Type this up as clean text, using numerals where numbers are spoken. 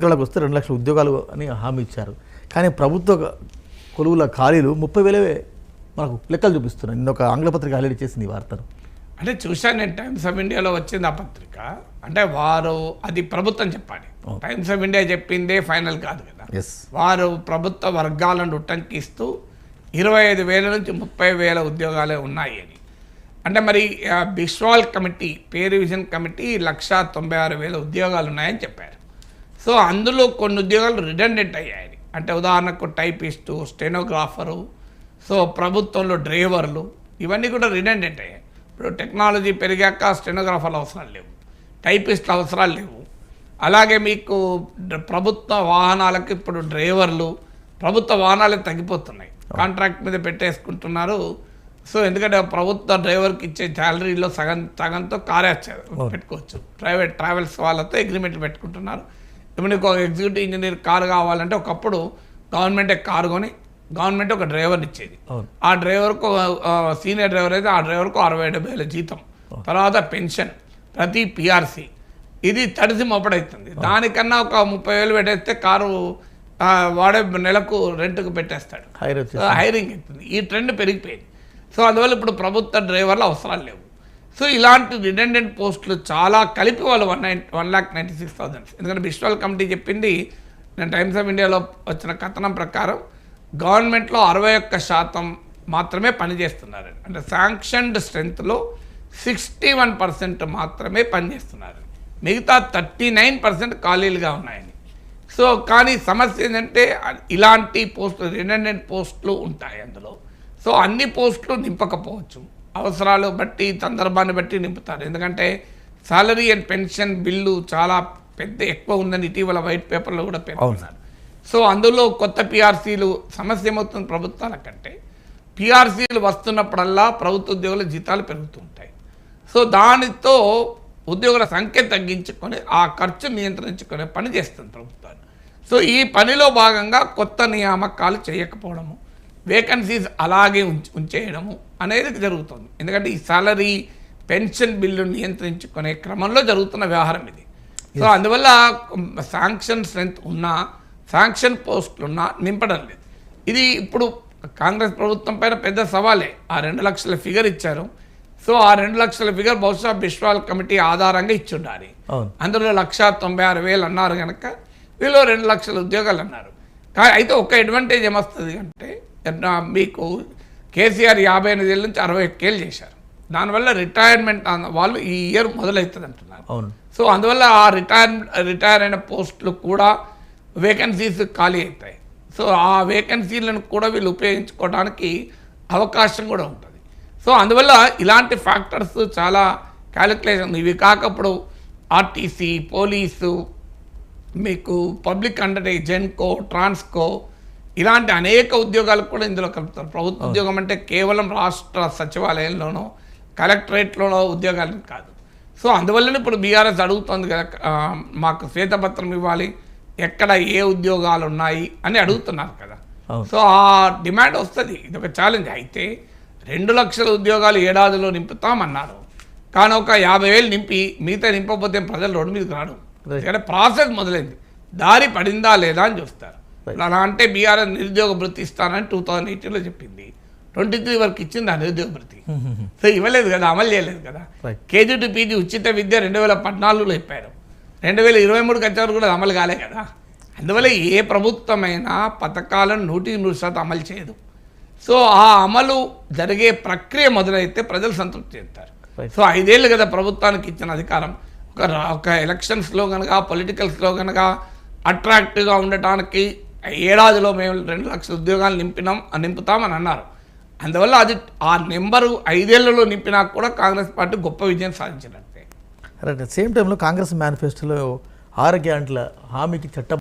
ఎన్నికలకు వస్తే 2 లక్షల ఉద్యోగాలు అని హామీ ఇచ్చారు. కానీ ప్రభుత్వ కొలువుల ఖాళీలు 30,000 మనకు లెక్కలు చూపిస్తున్నాయి. నిన్న ఒక ఆంగ్లపత్రిక హైలైట్ చేసింది ఈ వార్తను. అంటే చూశాను నేను, టైమ్స్ ఆఫ్ ఇండియాలో వచ్చింది ఆ పత్రిక. అంటే వారు అది ప్రభుత్వం చెప్పాలి, టైమ్స్ ఆఫ్ ఇండియా చెప్పిందే ఫైనల్ కాదు కదా. వారు ప్రభుత్వ వర్గాలను ఉటంకిస్తూ 25,000 నుంచి 30,000 ఉద్యోగాలే ఉన్నాయి అని. అంటే మరి Biswal committee, pay revision committee 1,96,000 ఉద్యోగాలు ఉన్నాయని చెప్పారు. సో అందులో కొన్ని ఉద్యోగాలు రిడెండెంట్ అయ్యాయి. అంటే ఉదాహరణకు టైపిస్టు, స్టెనోగ్రాఫరు, సో ప్రభుత్వంలో డ్రైవర్లు, ఇవన్నీ కూడా రిడెండెంట్ అయ్యాయి. ఇప్పుడు టెక్నాలజీ పెరిగాక స్టెనోగ్రాఫర్లు అవసరాలు లేవు, టైపిస్టులు అవసరాలు లేవు. అలాగే మీకు ప్రభుత్వ వాహనాలకు ఇప్పుడు డ్రైవర్లు, ప్రభుత్వ వాహనాలే తగ్గిపోతున్నాయి, కాంట్రాక్ట్ మీద పెట్టేసుకుంటున్నారు. సో ఎందుకంటే ప్రభుత్వ డ్రైవర్కి ఇచ్చే శాలరీలో సగంతో కారే పెట్టుకోవచ్చు. ప్రైవేట్ ట్రావెల్స్ వాళ్ళతో అగ్రిమెంట్లు పెట్టుకుంటున్నారు. ఇప్పుడు నీకు ఒక ఎగ్జిక్యూటివ్ ఇంజనీర్ కారు కావాలంటే ఒకప్పుడు గవర్నమెంటే కారు కొని గవర్నమెంట్ ఒక డ్రైవర్ని ఇచ్చేది. ఆ డ్రైవర్కు సీనియర్ డ్రైవర్ అయితే ఆ డ్రైవర్కు 60,000-70,000 జీతం, తర్వాత పెన్షన్, ప్రతి పిఆర్సీ, ఇది తడిసి మొప్పడవుతుంది. దానికన్నా ఒక 30,000 పెట్టేస్తే కారు వాడే నెలకు రెంట్కు పెట్టేస్తాడు, హైరింగ్ అవుతుంది. ఈ ట్రెండ్ పెరిగిపోయింది. సో అందువల్ల ఇప్పుడు ప్రభుత్వ డ్రైవర్లు అవసరాలు లేవు. సో ఇలాంటి రిడెండెంట్ పోస్టులు చాలా కలిపి వాళ్ళు 1,96,000. ఎందుకంటే బిస్వాల్ కమిటీ చెప్పింది, నేను టైమ్స్ ఆఫ్ ఇండియాలో వచ్చిన కథనం ప్రకారం గవర్నమెంట్లో 61% మాత్రమే పనిచేస్తున్నారు. అంటే శాంక్షన్డ్ స్ట్రెంత్లో 61% మాత్రమే పనిచేస్తున్నారు, మిగతా 39% ఖాళీలుగా ఉన్నాయని. సో కానీ సమస్య ఏంటంటే ఇలాంటి పోస్టులు, రిడెండెంట్ పోస్టులు ఉంటాయి అందులో. సో అన్ని పోస్టులు నింపకపోవచ్చు, అవసరాలు బట్టి, సందర్భాన్ని బట్టి నింపుతారు. ఎందుకంటే సాలరీ అండ్ పెన్షన్ బిల్లు చాలా ఎక్కువ ఉందని ఇటీవల వైట్ పేపర్లో కూడా పేర్కొన్నారు. సో అందులో కొత్త పిఆర్సీలు, సమస్య ఏమవుతుంది ప్రభుత్వాలకంటే, పిఆర్సీలు వస్తున్నప్పుడల్లా ప్రభుత్వ ఉద్యోగుల జీతాలు పెరుగుతూ ఉంటాయి. సో దానితో ఉద్యోగుల సంఖ్య తగ్గించుకొని ఆ ఖర్చు నియంత్రించుకునే పని చేస్తుంది ప్రభుత్వాలు. సో ఈ పనిలో భాగంగా కొత్త నియామకాలు చేయకపోవడము, వేకెన్సీస్ అలాగే ఉంచేయడము అనేది జరుగుతుంది. ఎందుకంటే ఈ సాలరీ, పెన్షన్ బిల్లు నియంత్రించుకునే క్రమంలో జరుగుతున్న వ్యవహారం ఇది. సో అందువల్ల శాంక్షన్ స్ట్రెంత్ ఉన్నా, శాంక్షన్ పోస్టులు ఉన్నా నింపడం లేదు. ఇది ఇప్పుడు కాంగ్రెస్ ప్రభుత్వం పైన పెద్ద సవాలే. ఆ 2 లక్షల ఫిగర్ ఇచ్చారు. సో ఆ 2 లక్షల ఫిగర్ బహుశా బిస్వాల్ కమిటీ ఆధారంగా ఇచ్చి ఉండాలి. అందులో 1,96,000 అన్నారు కనుక వీళ్ళు 2 లక్షల ఉద్యోగాలు అన్నారు. అయితే ఒక అడ్వాంటేజ్ ఏమొస్తుంది అంటే, మీకు కేసీఆర్ 58 ఏళ్ళ నుంచి 61 ఏళ్ళు చేశారు. దానివల్ల రిటైర్మెంట్ వాళ్ళు ఈ ఇయర్ మొదలవుతుంది అంటున్నారు. సో అందువల్ల ఆ రిటైర్ అయిన పోస్టులు కూడా వేకెన్సీస్ ఖాళీ అవుతాయి. సో ఆ వేకెన్సీలను కూడా వీళ్ళు ఉపయోగించుకోవడానికి అవకాశం కూడా ఉంటుంది. సో అందువల్ల ఇలాంటి ఫ్యాక్టర్స్ చాలా క్యాలిక్యులేషన్. ఇవి కాకప్పుడు ఆర్టీసీ, పోలీసు, మీకు పబ్లిక్ అండర్టేకింగ్, జెన్కో, ట్రాన్స్కో, ఇలాంటి అనేక ఉద్యోగాలు కూడా ఇందులో కలుపుతారు. ప్రభుత్వ ఉద్యోగం అంటే కేవలం రాష్ట్ర సచివాలయంలోనో కలెక్టరేట్లోనో ఉద్యోగాలు కాదు. సో అందువల్లనే ఇప్పుడు బీఆర్ఎస్ అడుగుతుంది కదా, మాకు శ్వేతపత్రం ఇవ్వాలి, ఎక్కడ ఏ ఉద్యోగాలు ఉన్నాయి అని అడుగుతున్నారు కదా. సో ఆ డిమాండ్ వస్తుంది, ఇది ఒక ఛాలెంజ్. అయితే 2 లక్షల ఉద్యోగాలు ఏడాదిలో నింపుతామన్నారు, కానీ ఒక 50,000 నింపి మిగతా నింపకపోతే ప్రజలు రోడ్డు మీదకి రాడు. ఎందుకంటే ప్రాసెస్ మొదలైంది, దారి పడిందా లేదా అని చూస్తారు. అలా అంటే బీఆర్ఎస్ నిరుద్యోగ భృతి ఇస్తానని 2018లో చెప్పింది, 23 వరకు ఇచ్చింది ఆ నిరుద్యోగ భృతి. సో ఇవ్వలేదు కదా, అమలు చేయలేదు కదా. కేజీ టు పీజీ ఉచిత విద్య 2014లో చెప్పారు, 2023కి వచ్చేవారు కూడా అమలు కాలే కదా. అందువల్ల ఏ ప్రభుత్వమైనా పథకాలను 100% అమలు చేయదు. సో ఆ అమలు జరిగే ప్రక్రియ మొదలైతే ప్రజలు సంతృప్తి చెందుతారు. సో 5 ఏళ్ళు కదా ప్రభుత్వానికి ఇచ్చిన అధికారం. ఒక ఎలక్షన్స్లో కనుక, పొలిటికల్స్లో కనుక అట్రాక్టివ్గా ఉండటానికి ఏడాదిలో మేము 2 లక్షల ఉద్యోగాలు నింపుతామని అన్నారు. అందువల్ల అది ఆ నెంబరు 5 ఏళ్లలో నింపినా కూడా కాంగ్రెస్ పార్టీ గొప్ప విజయం సాధించినట్టే. రైట్. సేమ్ టైంలో కాంగ్రెస్ మేనిఫెస్టోలో 6 గ్యారెంటీల హామీకి చట్టం